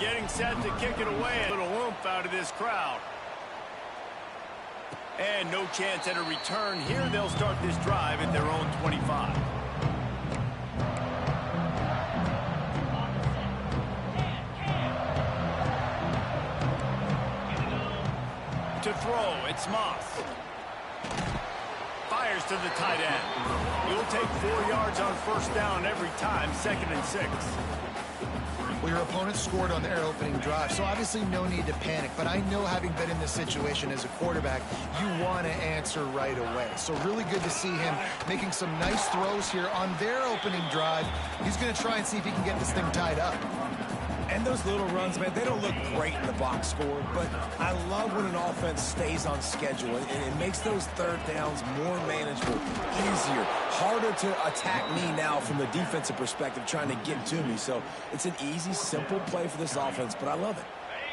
getting set to kick it away. A little oomph out of this crowd. And no chance at a return here. They'll start this drive at their own 25. To throw, it's Moss. Fires to the tight end. He'll take 4 yards on first down every time, 2nd and 6. Well, your opponent scored on their opening drive, so obviously no need to panic. But I know, having been in this situation as a quarterback, you want to answer right away. So really good to see him making some nice throws here on their opening drive. He's going to try and see if he can get this thing tied up. And those little runs, man, they don't look great in the box score, but I love when an offense stays on schedule, and it makes those third downs more manageable, easier, harder to attack me now from the defensive perspective trying to get to me. So it's an easy, simple play for this offense, but I love it.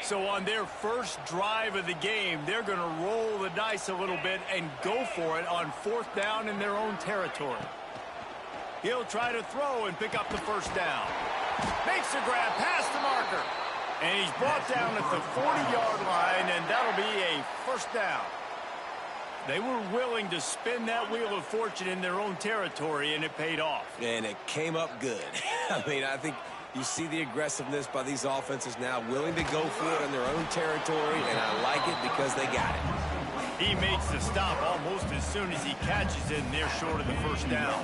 So on their first drive of the game, they're going to roll the dice a little bit and go for it on 4th down in their own territory. He'll try to throw and pick up the first down. Makes the grab past the marker. And he's brought down at the 40-yard line, and that'll be a first down. They were willing to spin that wheel of fortune in their own territory, and it paid off. And it came up good. I mean, I think you see the aggressiveness by these offenses now, willing to go for it in their own territory, and I like it because they got it. He makes the stop almost as soon as he catches it, and they're short of the first down.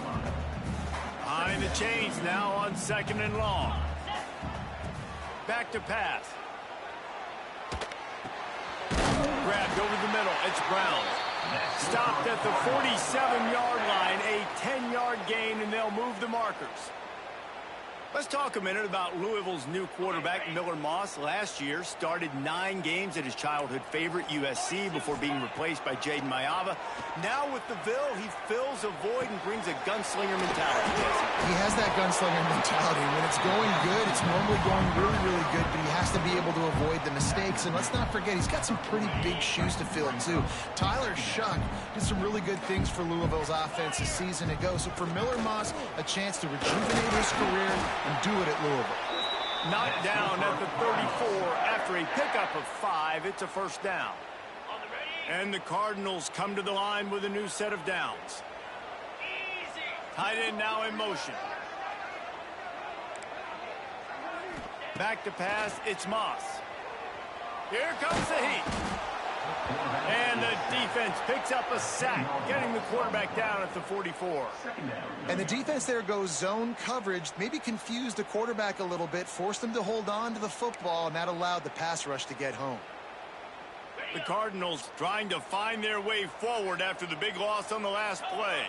Behind the chains now on 2nd and long. Back to pass. Grabbed over the middle. It's Brown. Stopped at the 47-yard line. A 10-yard gain, and they'll move the markers. Let's talk a minute about Louisville's new quarterback, Miller Moss. Last year, started 9 games at his childhood favorite, USC, before being replaced by Jaden Mayava. Now with the Ville, he fills a void and brings a gunslinger mentality. He has that gunslinger mentality. When it's going good, it's normally going really, really good, but he has to be able to avoid the mistakes. And let's not forget, he's got some pretty big shoes to fill, too. Tyler Shuck did some really good things for Louisville's offense a season ago. So for Miller Moss, a chance to rejuvenate his career and do it at Louisville. Knocked down at the 34 after a pickup of 5. It's a first down. And the Cardinals come to the line with a new set of downs. Tight end now in motion. Back to pass, it's Moss. Here comes the heat. And the defense picks up a sack, getting the quarterback down at the 44. And the defense there goes zone coverage, maybe confused the quarterback a little bit, forced him to hold on to the football, and that allowed the pass rush to get home. The Cardinals trying to find their way forward after the big loss on the last play.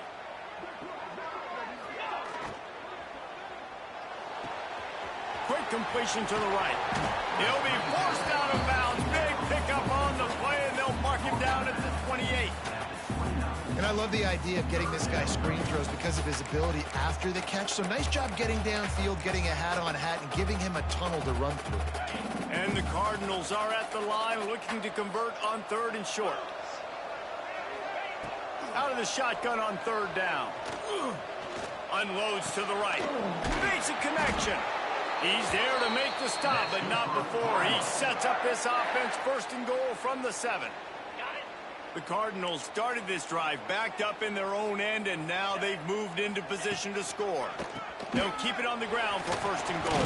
Quick completion to the right. He'll be forced out of bounds. Big pickup on the play, and they'll mark him down at the 28. And I love the idea of getting this guy screen throws because of his ability after the catch. So nice job getting downfield, getting a hat-on-hat, and giving him a tunnel to run through. And the Cardinals are at the line looking to convert on 3rd and short. Out of the shotgun on 3rd down. Unloads to the right. Basic connection. He's there to make the stop, but not before he sets up this offense. 1st and goal from the 7. The Cardinals started this drive backed up in their own end, and now they've moved into position to score. They'll keep it on the ground for 1st and goal.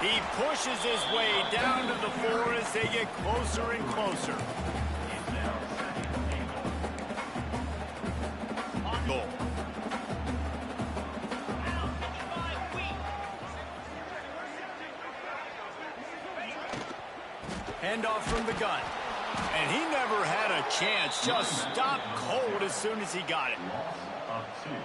He pushes his way down to the 4 as they get closer and closer. Goal. Handoff from the gun. And he never had a chance. Just stopped cold as soon as he got it.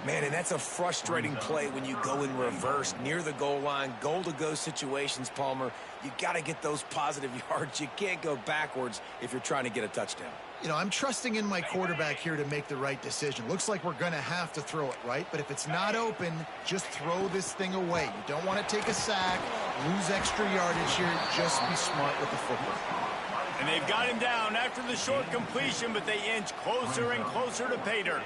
Man, and that's a frustrating play when you go in reverse near the goal line. Goal-to-go situations, Palmer. You got to get those positive yards. You can't go backwards if you're trying to get a touchdown. You know, I'm trusting in my quarterback here to make the right decision. Looks like we're going to have to throw it, right? But if it's not open, just throw this thing away. You don't want to take a sack, lose extra yardage here. Just be smart with the football. And they've got him down after the short completion, but they inch closer and closer to pay dirt.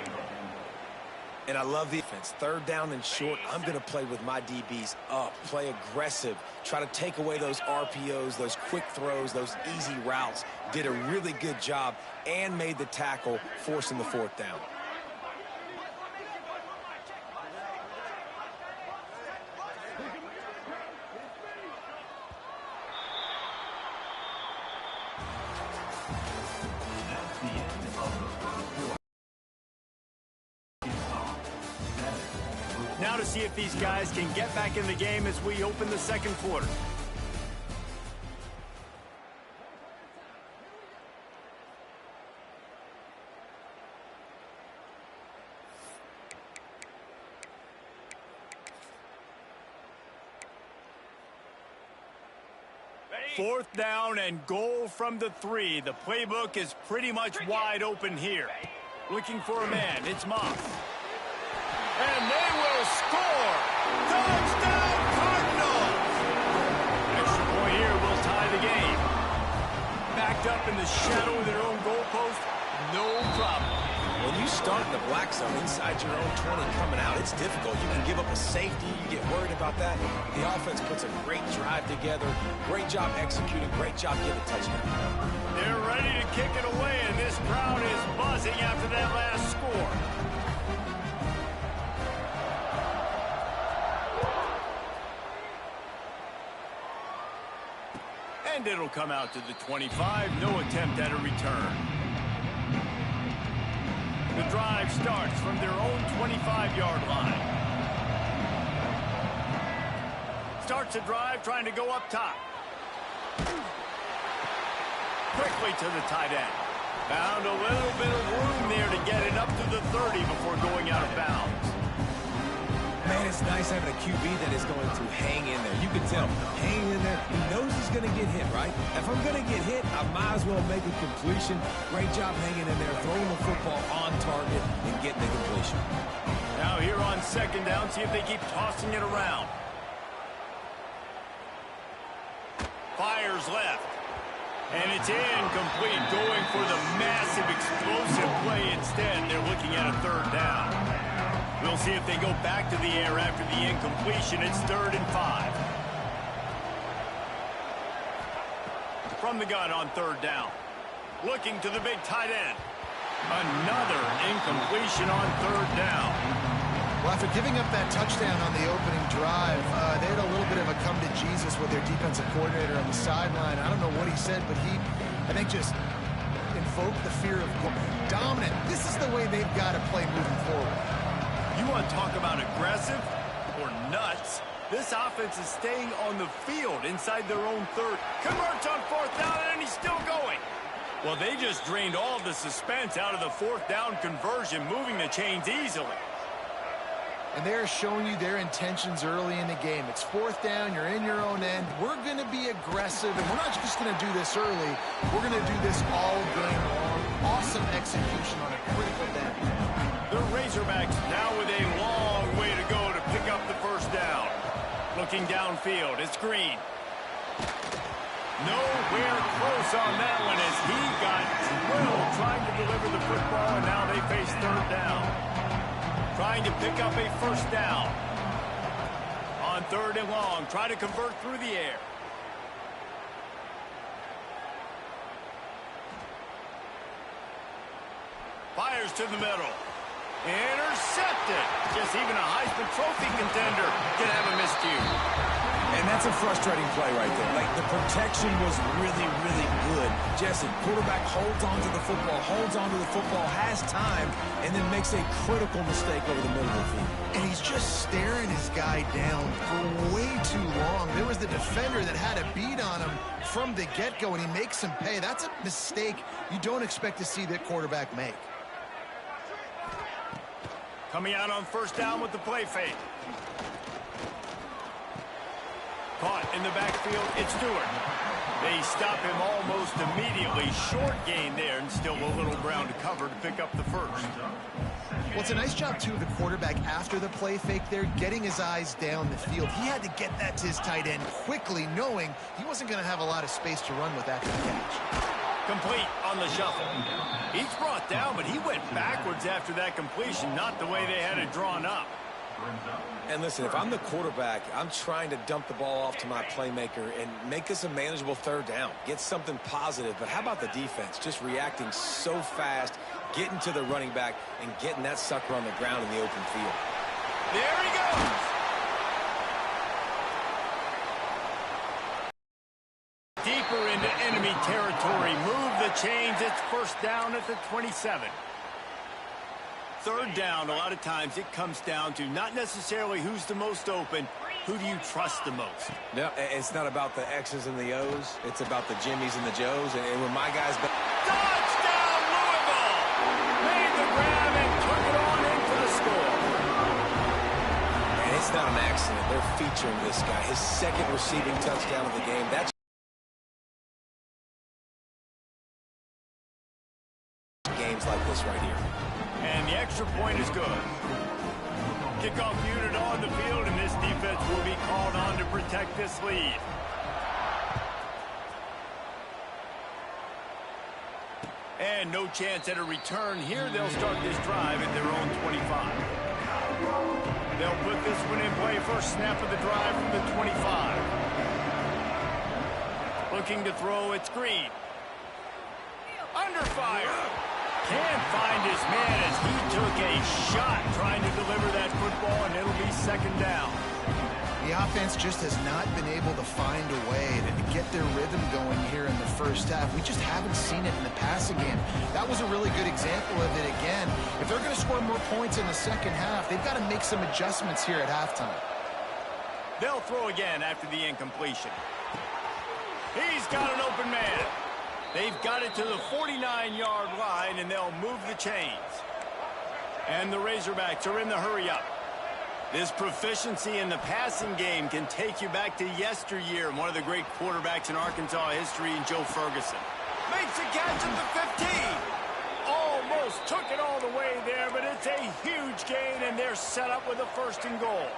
And I love the offense. Third down and short, I'm going to play with my DBs up, play aggressive, try to take away those RPOs, those quick throws, those easy routes. Did a really good job and made the tackle, forcing the fourth down. Now to see if these guys can get back in the game as we open the second quarter. Fourth down and goal from the 3. The playbook is pretty much wide open here. Looking for a man. It's Moss. And they will score! Touchdown Cardinals! Extra point here will tie the game. Backed up in the shadow of their own goalpost, no problem. When you start in the black zone inside your own 20 coming out, it's difficult. You can give up a safety. You get worried about that. The offense puts a great drive together. Great job executing. Great job getting a touchdown. They're ready to kick it away, and this crowd is buzzing after that last score. And it'll come out to the 25. No attempt at a return. The drive starts from their own 25-yard line. Starts the drive trying to go up top. Quickly to the tight end. Found a little bit of room there to get it up to the 30 before going out of bounds. Man, it's nice having a QB that is going to hang in there. You can tell, hanging in there. He knows he's going to get hit, right? If I'm going to get hit, I might as well make a completion. Great job hanging in there, throwing the football on target and getting the completion. Now here on second down, see if they keep tossing it around. Fires left. And it's incomplete, going for the massive explosive play instead. They're looking at a third down. We'll see if they go back to the air after the incompletion. It's 3rd and 5. From the gun on 3rd down. Looking to the big tight end. Another incompletion on 3rd down. Well, after giving up that touchdown on the opening drive, they had a little bit of a come to Jesus with their defensive coordinator on the sideline. I don't know what he said, but he, I think, just invoked the fear of dominant. This is the way they've got to play moving forward. You want to talk about aggressive or nuts? This offense is staying on the field inside their own 3rd. Converts on 4th down, and he's still going. Well, they just drained all the suspense out of the 4th down conversion, moving the chains easily. And they're showing you their intentions early in the game. It's 4th down, you're in your own end. We're going to be aggressive, and we're not just going to do this early. We're going to do this all game long. Awesome execution on a critical down. The Razorbacks now with a long way to go to pick up the 1st down. Looking downfield, it's Green. Nowhere close on that one as he got drilled trying to deliver the football, and now they face 3rd down. Trying to pick up a 1st down. On 3rd and long, try to convert through the air. Fires to the middle. Intercepted. Just even a Heisman Trophy contender can have a miscue. And that's a frustrating play right there. Like, the protection was really, really good. Jesse, quarterback holds on to the football, has time, and then makes a critical mistake over the middle of the field. And he's just staring his guy down for way too long. There was the defender that had a beat on him from the get-go, and he makes him pay. That's a mistake you don't expect to see that quarterback make. Coming out on 1st down with the play fake. Caught in the backfield, it's Stewart. They stop him almost immediately. Short gain there, and still a little ground to cover to pick up the 1st. Well, it's a nice job, too, of the quarterback after the play fake there, getting his eyes down the field. He had to get that to his tight end quickly, knowing he wasn't going to have a lot of space to run with after the catch. Complete on the shuffle. He's brought down, but he went backwards after that completion, not the way they had it drawn up. And listen, if I'm the quarterback, I'm trying to dump the ball off to my playmaker and make this a manageable third down. Get something positive. But how about the defense? Just reacting so fast, getting to the running back, and getting that sucker on the ground in the open field. There he goes. Deeper into enemy territory. Move the chains. It's first down at the 27. Third down, a lot of times it comes down to not necessarily who's the most open, who do you trust the most? No, it's not about the X's and the O's. It's about the Jimmies and the Joes. And when my guys... Touchdown, Louisville! Made the grab and took it on in for the score. And it's not an accident. They're featuring this guy. His second receiving touchdown of the game. That's games like this right here. And the extra point is good. Kickoff unit on the field, and this defense will be called on to protect this lead. And no chance at a return here. They'll start this drive at their own 25. They'll put this one in play. First snap of the drive from the 25. Looking to throw, it's Green. Under fire. Can't find his man as he took a shot trying to deliver that football, and it'll be second down. The offense just has not been able to find a way to get their rhythm going here in the first half. We just haven't seen it in the passing game. That was a really good example of it again. If they're going to score more points in the second half, they've got to make some adjustments here at halftime. They'll throw again after the incompletion. He's got an open man. They've got it to the 49-yard line, and they'll move the chains. And the Razorbacks are in the hurry-up. This proficiency in the passing game can take you back to yesteryear, one of the great quarterbacks in Arkansas history, Joe Ferguson. Makes a catch at the 15. Almost took it all the way there, but it's a huge gain, and they're set up with a first and goal.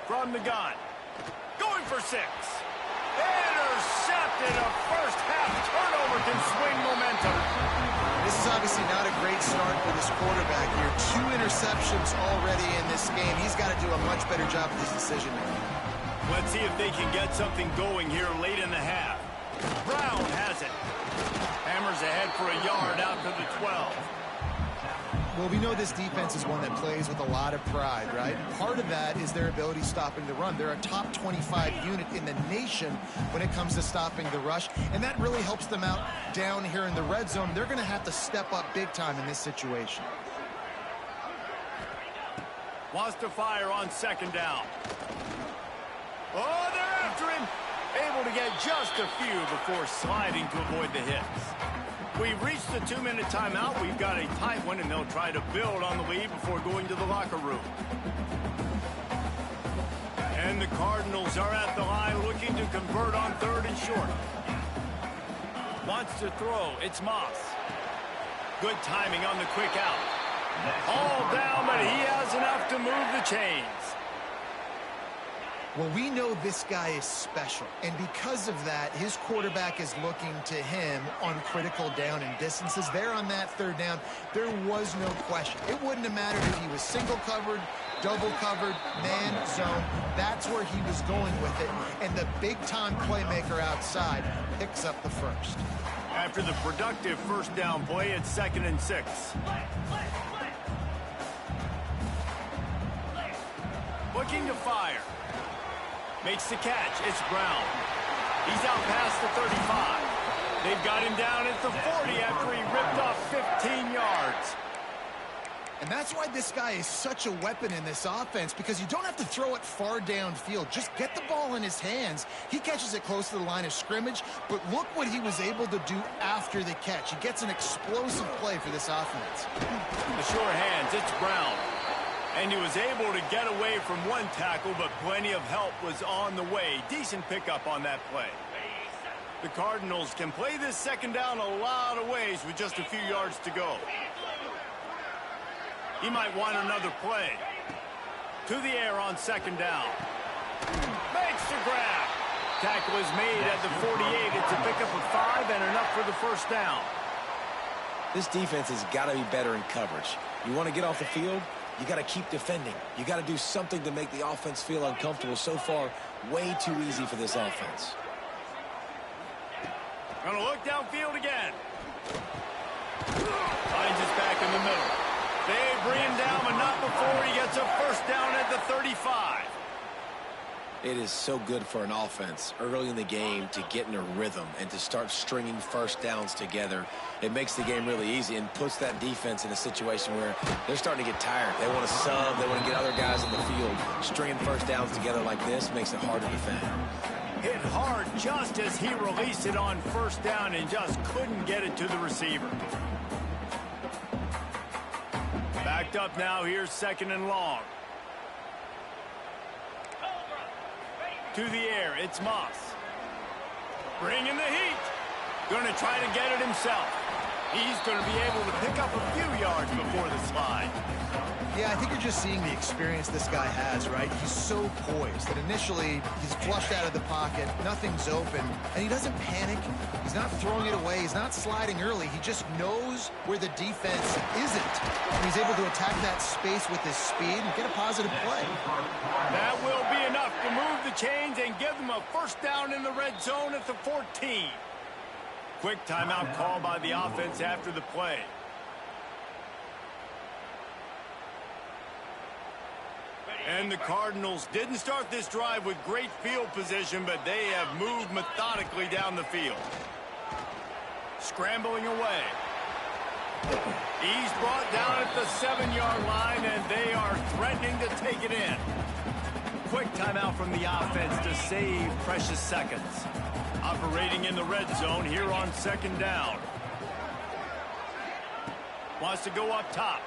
From the gun. Going for 6. Intercepted. A first half turnover can swing momentum. This is obviously not a great start for this quarterback here. 2 interceptions already in this game. He's got to do a much better job with his decision making. Let's see if they can get something going here late in the half. Brown has it. Hammers ahead for a yard out to the 12. Well, we know this defense is one that plays with a lot of pride, right? Part of that is their ability stopping the run. They're a top 25 unit in the nation when it comes to stopping the rush, and that really helps them out down here in the red zone. They're going to have to step up big time in this situation. Wants to fire on second down. Oh, they're after him. Able to get just a few before sliding to avoid the hits. We've reached the 2-minute timeout. We've got a tight one, and they'll try to build on the lead before going to the locker room. And the Cardinals are at the line looking to convert on third and short. Wants to throw. It's Moss. Good timing on the quick out. All down, but he has enough to move the chains. Well, we know this guy is special, and because of that, his quarterback is looking to him on critical down and distances. There on that third down, there was no question. It wouldn't have mattered if he was single covered, double covered, man zone. That's where he was going with it, and the big-time playmaker outside picks up the first. After the productive first down play, it's 2nd and 6. Looking to fire. Makes the catch. It's Brown. He's out past the 35. They've got him down at the 40 after he ripped off 15 yards. And that's why this guy is such a weapon in this offense, because you don't have to throw it far downfield. Just get the ball in his hands. He catches it close to the line of scrimmage, but look what he was able to do after the catch. He gets an explosive play for this offense. The short hands, it's Brown. And he was able to get away from one tackle, but plenty of help was on the way. Decent pickup on that play. The Cardinals can play this second down a lot of ways with just a few yards to go. He might want another play. To the air on second down. Makes the grab. tackle is made at the 48. It's a pickup of 5 and enough for the first down. This defense has got to be better in coverage. You want to get off the field, you got to keep defending. You got to do something to make the offense feel uncomfortable. So far, way too easy for this offense. Going to look downfield again. Finds us back in the middle. They bring him down, but not before he gets a first down at the 35. It is so good for an offense early in the game to get in a rhythm and to start stringing first downs together. It makes the game really easy and puts that defense in a situation where they're starting to get tired. They want to sub. They want to get other guys on the field. Stringing first downs together like this makes it hard to defend. Hit hard just as he released it on first down and just couldn't get it to the receiver. Backed up now. Here's second and long. To the air, it's Moss. Bringing the heat. Going to try to get it himself. He's going to be able to pick up a few yards before the slide. Yeah, I think you're just seeing the experience this guy has, right? He's so poised that initially he's flushed out of the pocket, nothing's open, and he doesn't panic. He's not throwing it away. He's not sliding early. He just knows where the defense isn't. And he's able to attack that space with his speed and get a positive play. That will be enough to move the chains and give them a first down in the red zone at the 14. Quick timeout call by the offense after the play. And the Cardinals didn't start this drive with great field position, but they have moved methodically down the field. Scrambling away. He's brought down at the 7-yard line, and they are threatening to take it in. Quick timeout from the offense to save precious seconds. Operating in the red zone here on second down. Wants to go up top.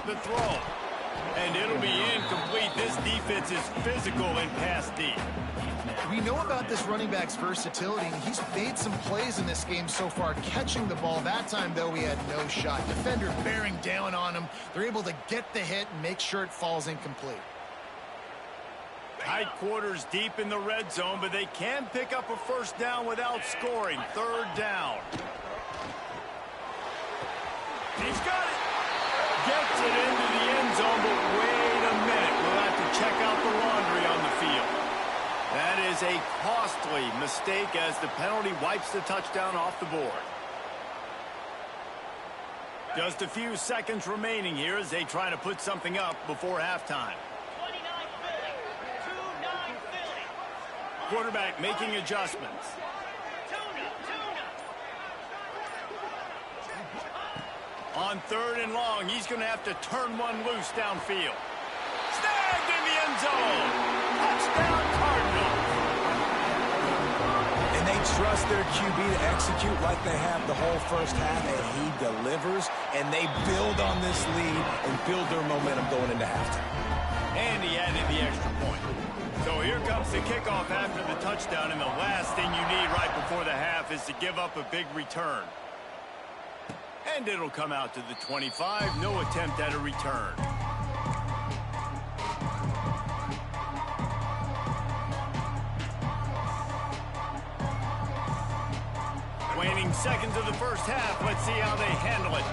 The throw. And it'll be incomplete. This defense is physical in pass deep. We know about this running back's versatility. He's made some plays in this game so far, catching the ball. That time, though, he had no shot. Defender bearing down on him. They're able to get the hit and make sure it falls incomplete. Tight quarters deep in the red zone, but they can pick up a first down without scoring. Third down. He's got it. Gets it into the end zone, but wait a minute. We'll have to check out the laundry on the field. That is a costly mistake as the penalty wipes the touchdown off the board. Just a few seconds remaining here as they try to put something up before halftime. Quarterback making adjustments. On third and long, he's going to have to turn one loose downfield. Snagged in the end zone. Touchdown, Cardinals. And they trust their QB to execute like they have the whole first half, and he delivers, and they build on this lead and build their momentum going into halftime. And he added the extra point. So here comes the kickoff after the touchdown, and the last thing you need right before the half is to give up a big return. And it'll come out to the 25. No attempt at a return. Waning seconds of the first half. Let's see how they handle it.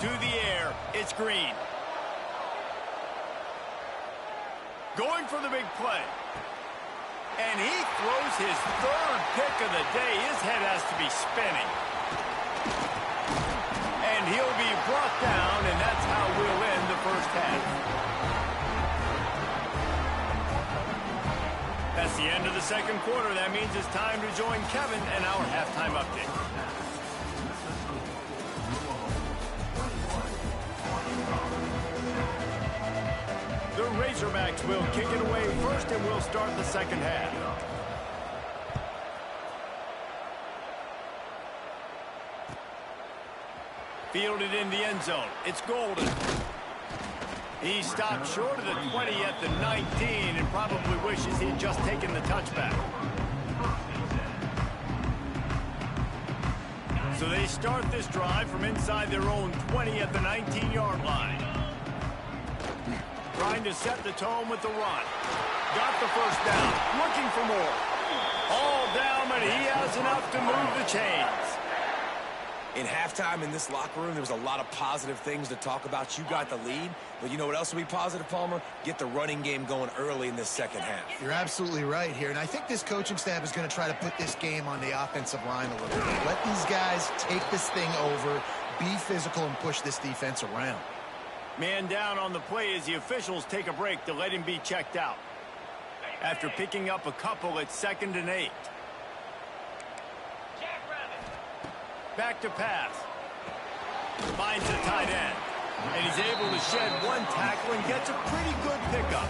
To the air. It's Green. Going for the big play. And he throws his third pick of the day. His head has to be spinning. And he'll be brought down, and that's how we'll end the first half. That's the end of the second quarter. That means it's time to join Kevin and our halftime update. The Razorbacks will kick it away first, and we'll start the second half. Fielded in the end zone. It's Golden. He stopped short of the 20 at the 19 and probably wishes he'd just taken the touchback. So they start this drive from inside their own 20 at the 19-yard line. trying to set the tone with the run. Got the first down, looking for more. All down, but he has enough to move the chains. In halftime in this locker room, there was a lot of positive things to talk about. You got the lead, but you know what else will be positive, Palmer? Get the running game going early in this second half. You're absolutely right here, and I think this coaching staff is going to try to put this game on the offensive line a little bit. Let these guys take this thing over, be physical, and push this defense around. Man down on the play as the officials take a break to let him be checked out. After picking up a couple at 2nd and 8. Back to pass. Finds the tight end. And he's able to shed one tackle and gets a pretty good pickup.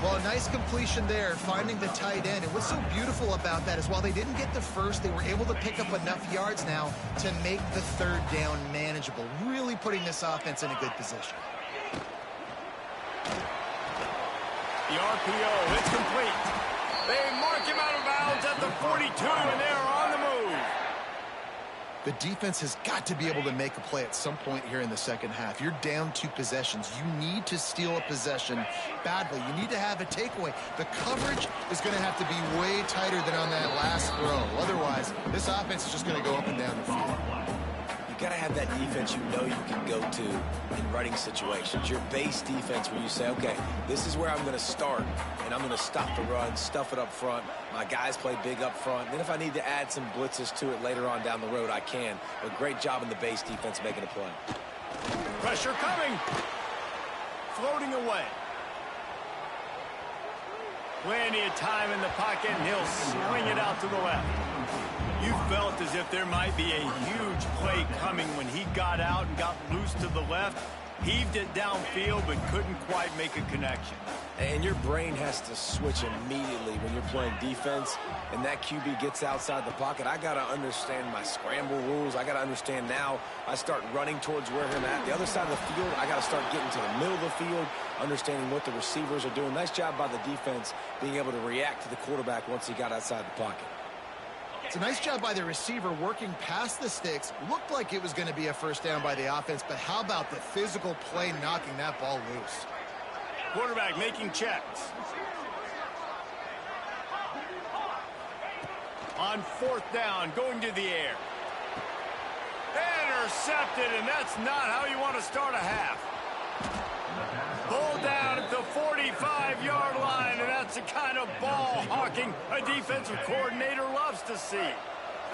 Well, a nice completion there, finding the tight end. And what's so beautiful about that is while they didn't get the first, they were able to pick up enough yards now to make the 3rd down manageable, really putting this offense in a good position. The RPO, it's complete. They mark him out of bounds at the 42, and they're on the move. The defense has got to be able to make a play at some point here in the second half. You're down 2 possessions. You need to steal a possession badly. You need to have a takeaway. The coverage is going to have to be way tighter than on that last throw. Otherwise, this offense is just going to go up and down the field. You got to have that defense you know you can go to in running situations. Your base defense where you say, okay, this is where I'm going to start, and I'm going to stop the run, stuff it up front. My guys play big up front. Then if I need to add some blitzes to it later on down the road, I can. But great job in the base defense making a play. Pressure coming. Floating away. Plenty of time in the pocket, and he'll swing it out to the left. You felt as if there might be a huge play coming when he got out and got loose to the left. Heaved it downfield, but couldn't quite make a connection. And your brain has to switch immediately when you're playing defense, and that QB gets outside the pocket. I got to understand my scramble rules. I got to understand now I start running towards where I'm at. The other side of the field, I got to start getting to the middle of the field, understanding what the receivers are doing. Nice job by the defense being able to react to the quarterback once he got outside the pocket. It's a nice job by the receiver working past the sticks. Looked like it was going to be a first down by the offense, but how about the physical play knocking that ball loose? Quarterback making checks. On 4th down, going to the air. Intercepted, and that's not how you want to start a half. Pulled down at the 45-yard line, and that's the kind of ball hawking a defensive coordinator loves to see.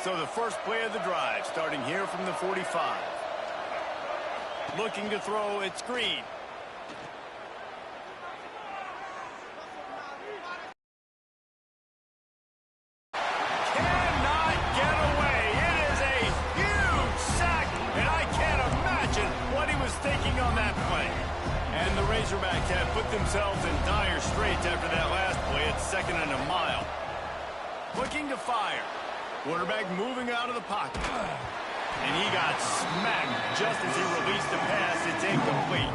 So the first play of the drive, starting here from the 45. Looking to throw, it's Green. Cannot get away. It is a huge sack, and I can't imagine what he was thinking on that play. And the Razorbacks have put themselves in dire straits after that last play at 2nd and a mile. Looking to fire. Quarterback moving out of the pocket. And he got smacked just as he released the pass. It's incomplete.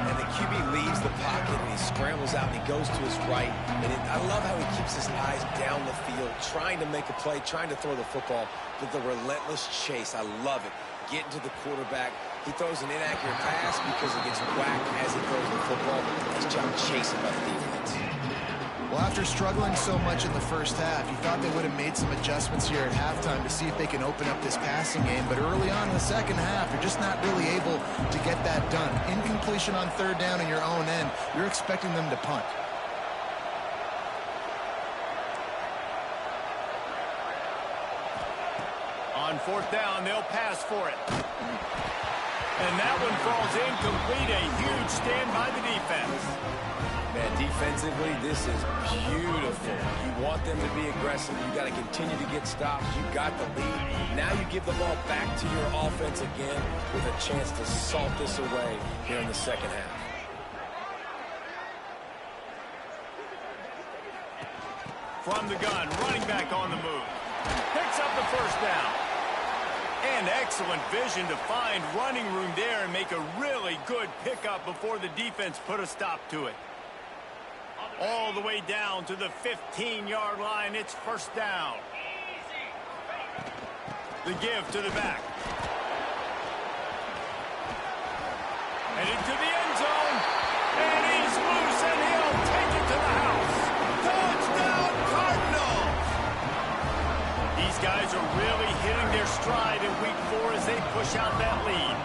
And the QB leaves the pocket, and he scrambles out, and he goes to his right. And I love how he keeps his eyes down the field, trying to make a play, trying to throw the football. But the relentless chase, I love it. Getting to the quarterback. He throws an inaccurate pass because he gets whacked as he throws the football. Nice job chasing by the defense. Well, after struggling so much in the first half, you thought they would have made some adjustments here at halftime to see if they can open up this passing game. But early on in the second half, you're just not really able to get that done. Incompletion on 3rd down in your own end, you're expecting them to punt. On 4th down, they'll pass for it. And that one falls incomplete. A huge stand by the defense. Man, defensively, this is beautiful. You want them to be aggressive. You got to continue to get stops. You got the lead. Now you give the ball back to your offense again with a chance to salt this away here in the second half. From the gun, running back on the move. Picks up the first down. And excellent vision to find running room there and make a really good pickup before the defense put a stop to it. All the way down to the 15-yard line. It's first down. The give to the back. And into the end zone. guys are really hitting their stride in week 4 as they push out that lead.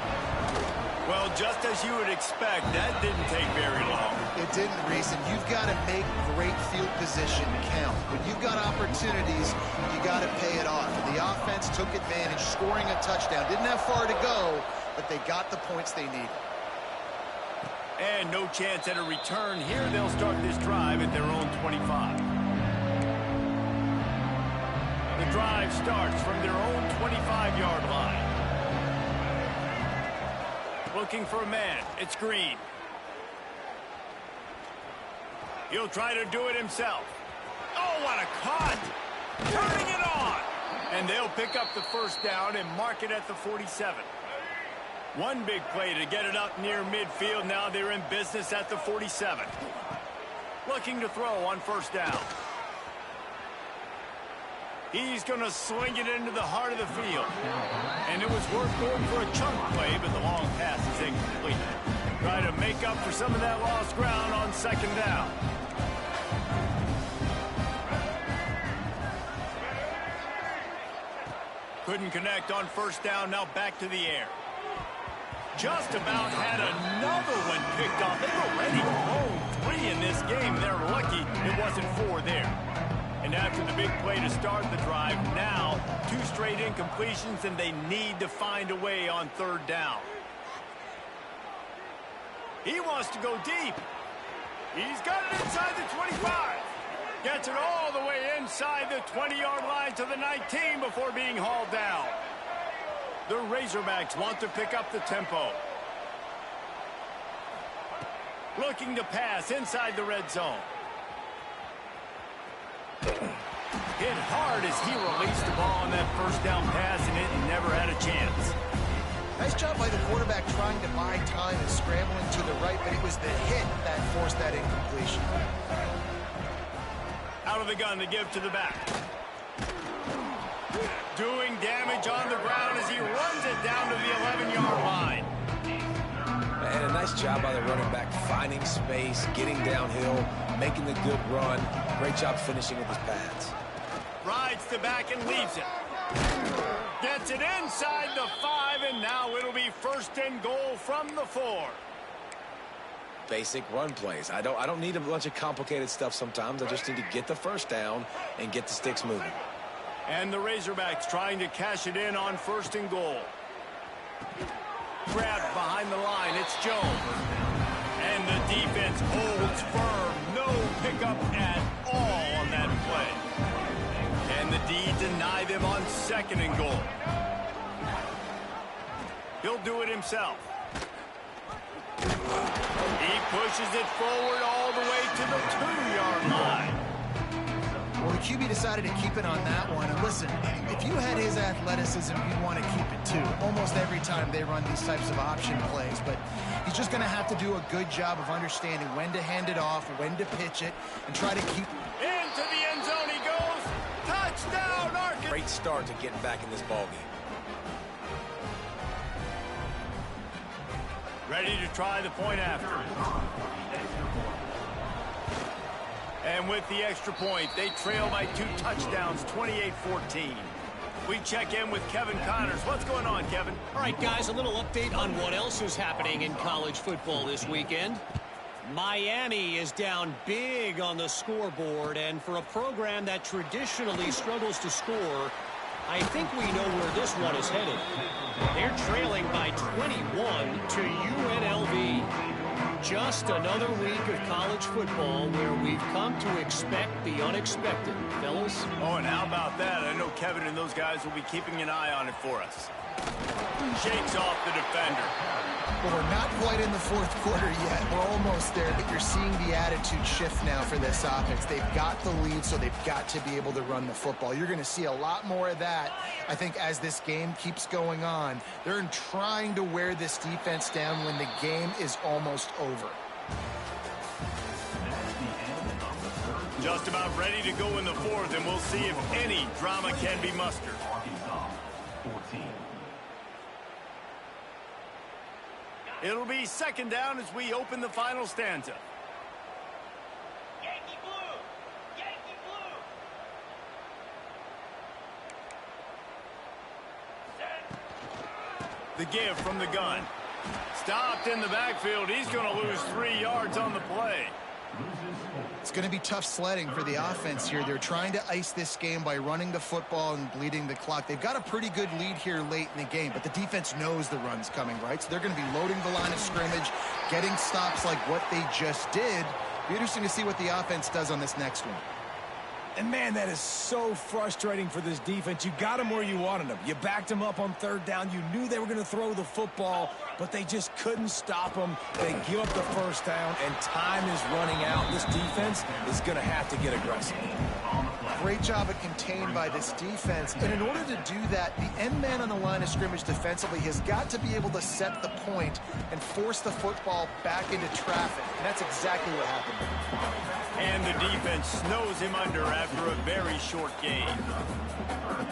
Well, just as you would expect, that didn't take very long. It didn't, Reese, and you've got to make great field position count. When you've got opportunities, you got to pay it off. And the offense took advantage, scoring a touchdown. Didn't have far to go, but they got the points they needed. And no chance at a return here. They'll start this drive at their own 25. The drive starts from their own 25-yard line. Looking for a man. It's Green. He'll try to do it himself. Oh, what a cut! Turning it on! And they'll pick up the first down and mark it at the 47. One big play to get it up near midfield. Now they're in business at the 47. Looking to throw on first down. He's going to swing it into the heart of the field. And it was worth going for a chunk play, but the long pass is incomplete. Try to make up for some of that lost ground on second down. Couldn't connect on first down. Now back to the air. Just about had another one picked off. They've already thrown 3 in this game. They're lucky it wasn't 4 there. And after the big play to start the drive, now 2 straight incompletions, and they need to find a way on third down. He wants to go deep. He's got it inside the 25. Gets it all the way inside the 20-yard line to the 19 before being hauled down. The Razorbacks want to pick up the tempo. Looking to pass inside the red zone. Hit hard as he released the ball on that first down pass, and it never had a chance. Nice job by the quarterback trying to buy time and scrambling to the right, but it was the hit that forced that incompletion. Out of the gun to give to the back. Doing damage on the ground as he runs it down to the 11-yard line. And a nice job by the running back, finding space, getting downhill, making the good run. Great job finishing with his pads. Rides the back and leaves it. Gets it inside the 5, and now it'll be first and goal from the 4. Basic run plays. I don't need a bunch of complicated stuff sometimes. I just need to get the first down and get the sticks moving. And the Razorbacks trying to cash it in on first and goal. Grabbed behind the line. It's Jones. And the defense holds firm. No pickup at all on that play. And the D deny them on second and goal. He'll do it himself. He pushes it forward all the way to the 2-yard line. Well, the QB decided to keep it on that one. And listen, if you had his athleticism, you'd want to keep it too. Almost every time they run these types of option plays. But he's just going to have to do a good job of understanding when to hand it off, when to pitch it, and try to keep... Into the end zone he goes. Touchdown, Arkansas. Great start to getting back in this ballgame. Ready to try the point after. And with the extra point, they trail by 2 touchdowns, 28-14. We check in with Kevin Connors. What's going on, Kevin? All right, guys, a little update on what else is happening in college football this weekend. Miami is down big on the scoreboard, and for a program that traditionally struggles to score, I think we know where this one is headed. They're trailing by 21 to UNLV. Just another week of college football where we've come to expect the unexpected, fellas. Oh, and how about that? I know Kevin and those guys will be keeping an eye on it for us. Shakes off the defender. Well, we're not quite in the fourth quarter yet. We're almost there, but you're seeing the attitude shift now for this offense. They've got the lead, so they've got to be able to run the football. You're going to see a lot more of that, I think, as this game keeps going on. They're trying to wear this defense down when the game is almost over. Just about ready to go in the fourth, and we'll see if any drama can be mustered. It'll be second down as we open the final stanza. Yankee blue! Yankee blue! The give from the gun. Stopped in the backfield. He's going to lose 3 yards on the play. It's going to be tough sledding for the offense here. They're trying to ice this game by running the football and bleeding the clock. They've got a pretty good lead here late in the game, but the defense knows the run's coming, right? So they're going to be loading the line of scrimmage, getting stops like what they just did. Be interesting to see what the offense does on this next one. And, man, that is so frustrating for this defense. You got them where you wanted them. You backed them up on third down. You knew they were going to throw the football, but they just couldn't stop them. They give up the first down, and time is running out. This defense is going to have to get aggressive. Great job at contained by this defense. And in order to do that, the end man on the line of scrimmage defensively has got to be able to set the point and force the football back into traffic. And that's exactly what happened. And the defense snows him under after a very short game.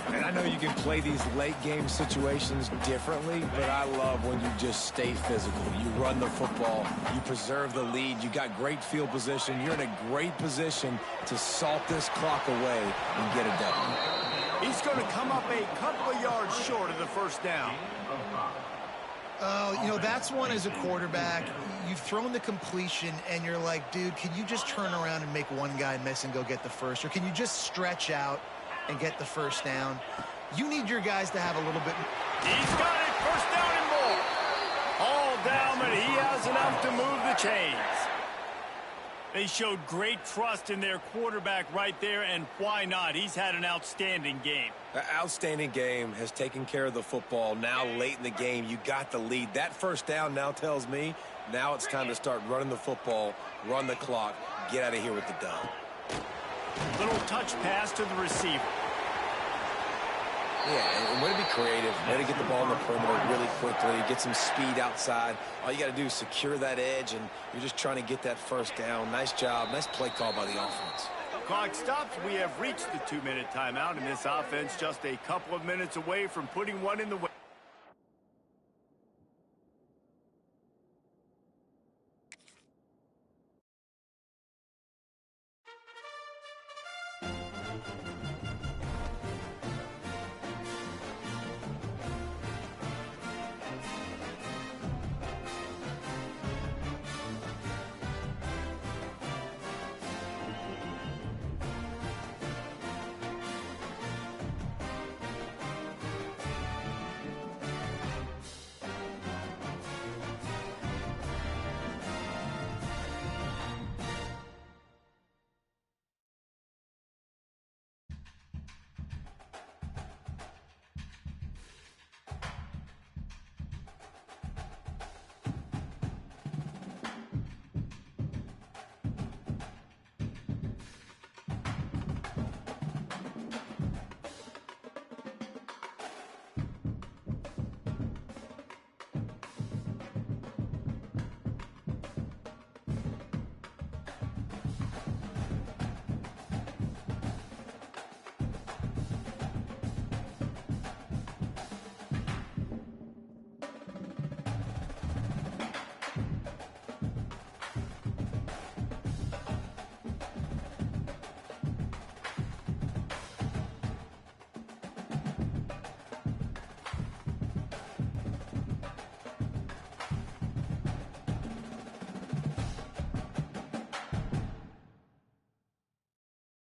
And I know you can play these late game situations differently, but I love when you just stay physical. You run the football, you preserve the lead, you got great field position, you're in a great position to salt this clock away and get a W. He's going to come up a couple of yards short of the first down. Oh, you know, that's one as a quarterback. You've thrown the completion, and you're like, dude, can you just turn around and make one guy miss and go get the first? Or can you just stretch out and get the first down? You need your guys to have a little bit. He's got it, first down and more. All down, but he has enough to move the chains. They showed great trust in their quarterback right there, and why not? He's had an outstanding game. An outstanding game, has taken care of the football. Now late in the game, you got the lead. That first down now tells me now it's time to start running the football, run the clock, get out of here with the dub. Little touch pass to the receiver. Yeah, and way to be creative, way to get the ball in the perimeter really quickly, get some speed outside. All you got to do is secure that edge, and you're just trying to get that first down. Nice job, nice play call by the offense. Clock stops. We have reached the 2-minute timeout, and this offense just a couple of minutes away from putting one in the way.